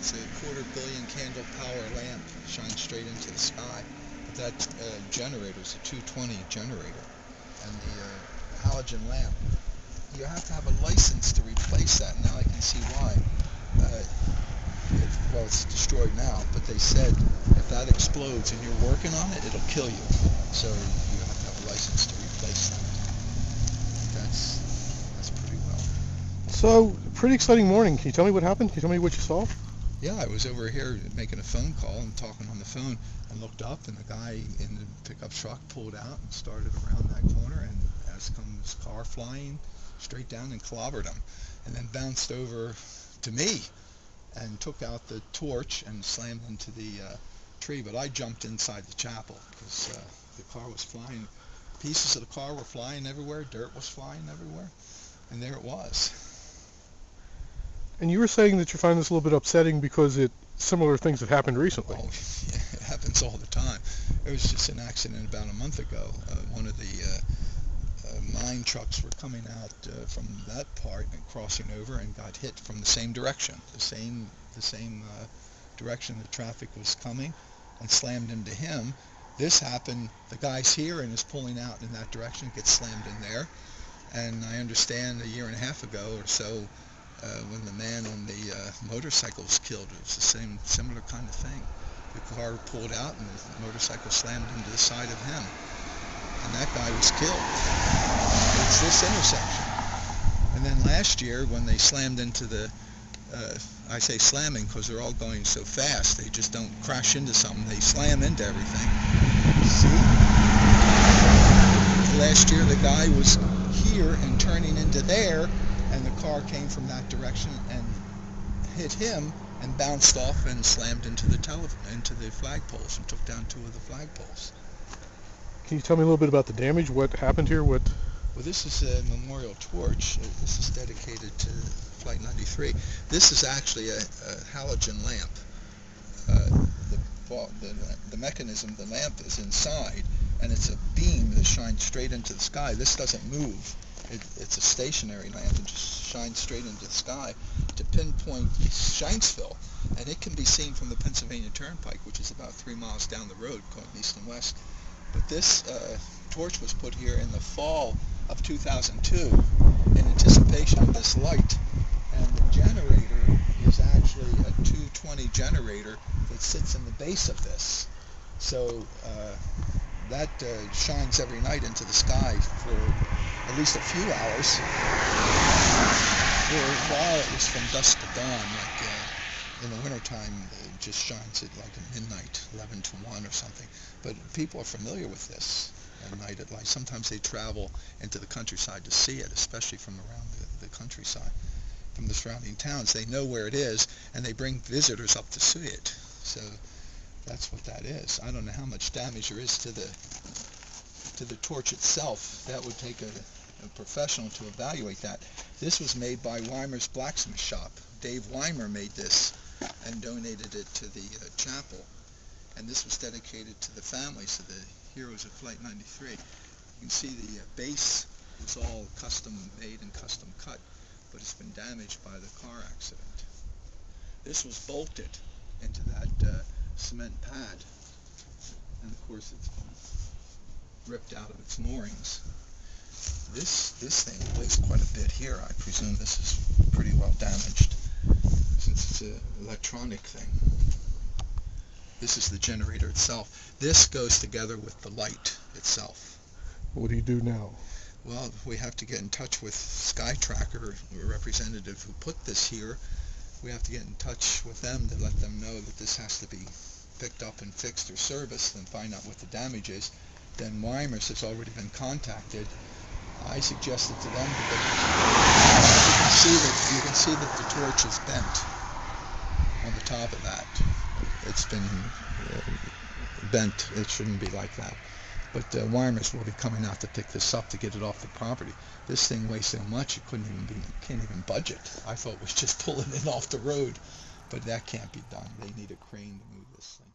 It's a quarter-billion candle power lamp, shines straight into the sky. But that generator is a 220 generator, and the halogen lamp, you have to have a license to replace that. Now I can see why. Well, it's destroyed now, but they said if that explodes and you're working on it, it'll kill you. So you have to have a license to replace that. That's pretty well. So, pretty exciting morning. Can you tell me what happened? Can you tell me what you saw? Yeah, I was over here making a phone call and talking on the phone, and looked up, and the guy in the pickup truck pulled out and started around that corner, and as comes his car flying straight down and clobbered him, and then bounced over to me and took out the torch and slammed into the tree. But I jumped inside the chapel because the car was flying. Pieces of the car were flying everywhere. Dirt was flying everywhere. And there it was. And you were saying that you find this a little bit upsetting because similar things have happened recently. Oh, yeah, it happens all the time. There was just an accident about a month ago. One of the mine trucks were coming out from that part and crossing over and got hit from the same direction, the same direction the traffic was coming, and slammed into him. This happened, the guy's here and is pulling out in that direction, gets slammed in there. And I understand a year and a half ago or so, when the man on the motorcycle was killed, it was the similar kind of thing. The car pulled out and the motorcycle slammed into the side of him, and that guy was killed. It's this intersection. And then last year, when they slammed into the, I say slamming because they're all going so fast, they just don't crash into something, they slam into everything. See? Last year the guy was here and turning into there, and the car came from that direction and hit him and bounced off and slammed into the flagpoles and took down 2 of the flagpoles. Can you tell me a little bit about the damage? What happened here? Well, this is a memorial torch. This is dedicated to Flight 93. This is actually a halogen lamp. The mechanism, the lamp is inside, and it's a beam that shines straight into the sky. This doesn't move. It's a stationary lamp. It just shines straight into the sky to pinpoint Shinesville, and it can be seen from the Pennsylvania Turnpike, which is about 3 miles down the road, going east and west. But this torch was put here in the fall of 2002 in anticipation of this light. And the generator is actually a 220 generator that sits in the base of this. So that shines every night into the sky for at least a few hours. For a while it was from dusk to dawn, like in the wintertime it just shines at like at midnight, 11 to 1 or something. But people are familiar with this at night at light. Sometimes they travel into the countryside to see it, especially from around the countryside, from the surrounding towns. They know where it is, and they bring visitors up to see it. So that's what that is. I don't know how much damage there is to the torch itself. That would take a professional to evaluate that. This was made by Weimer's blacksmith shop. Dave Weimer made this and donated it to the chapel. And this was dedicated to the families of the heroes of Flight 93. You can see the base was all custom made and custom cut, but it's been damaged by the car accident. This was bolted into that cement pad, and of course it's been ripped out of its moorings. This thing weighs quite a bit here. I presume this is pretty well damaged since it's an electronic thing. This is the generator itself. This goes together with the light itself. What do you do now? Well, we have to get in touch with SkyTracker, a representative who put this here. We have to get in touch with them to let them know that this has to be picked up and fixed or serviced and find out what the damage is. Then Weimer's has already been contacted. I suggested to them because you can see that the torch is bent on the top of that. It's been bent. It shouldn't be like that. But Weimer's will be coming out to pick this up to get it off the property. This thing weighs so much it can't even budge it. I thought we just pull it in off the road, but that can't be done. They need a crane to move this thing.